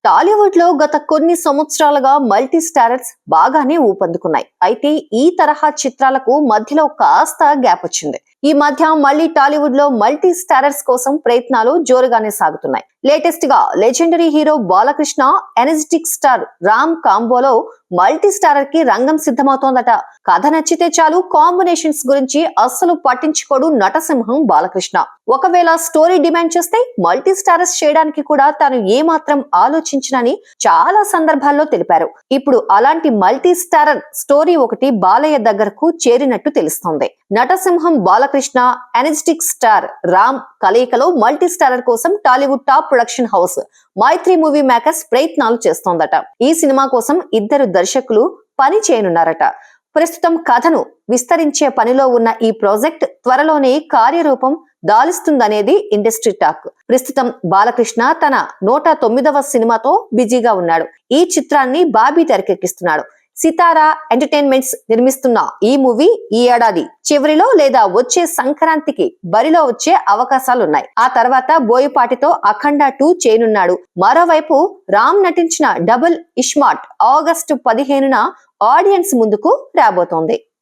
టాలీవుడ్ లో గత కొన్ని సంవత్సరాలుగా మల్టీ స్టారర్స్ బాగానే ఊపందుకున్నాయి. అయితే ఈ తరహా చిత్రాలకు మధ్యలో కాస్త గ్యాప్ వచ్చింది. ఈ మధ్య మళ్ళీ టాలీవుడ్ లో మల్టీ స్టారర్స్ కోసం ప్రయత్నాలు జోరుగానే సాగుతున్నాయి. లేటెస్ట్ గా legendary hero Balakrishna, energetic star Ram కాంబోలో మల్టీ స్టారర్ కి రంగం సిద్ధమవుతోందట. కథ నచ్చితే చాలు, కాంబినేషన్స్ గురించి అస్సలు పట్టించుకోడు నటసింహం బాలకృష్ణ. ఒకవేళ స్టోరీ డిమాండ్ చేస్తే మల్టీ స్టారర్స్ చేయడానికి కూడా తాను ఏమాత్రం ఆలోచించనని చాలా సందర్భాల్లో తెలిపారు. ఇప్పుడు అలాంటి మల్టీ స్టారర్ స్టోరీ ఒకటి బాలయ్య దగ్గరకు చేరినట్టు తెలుస్తోంది. నటసింహం బాలకృష్ణ, ఎనర్జెటిక్ స్టార్ రామ్ కలయికలో మల్టీ స్టారర్ కోసం టాలీవుడ్ టాప్ ప్రొడక్షన్ హౌస్ మైత్రి మూవీ మేకర్స్ ప్రయత్నాలు చేస్తోందట. ఈ సినిమా కోసం ఇద్దరు దర్శకులు పని చేయనున్నారట. ప్రస్తుతం కథను విస్తరించే పనిలో ఉన్న ఈ ప్రాజెక్ట్ త్వరలోనే కార్యరూపం దాలిస్తుందనేది ఇండస్ట్రీ టాక్. ప్రస్తుతం బాలకృష్ణ తన 109వ సినిమాతో బిజీగా ఉన్నాడు. ఈ చిత్రాన్ని బాబీ తెరకెక్కిస్తున్నాడు. సితారా ఎంటర్టైన్మెంట్స్ నిర్మిస్తున్న ఈ మూవీ ఈ ఏడాది చివరిలో లేదా వచ్చే సంక్రాంతికి బరిలో వచ్చే అవకాశాలున్నాయి. ఆ తర్వాత బోయపాటితో అఖండ 2 చేయనున్నాడు. మరోవైపు రామ్ నటించిన డబుల్ ఇష్మార్ట్ ఆగస్టు 15న ఆడియన్స్ ముందుకు రాబోతోంది.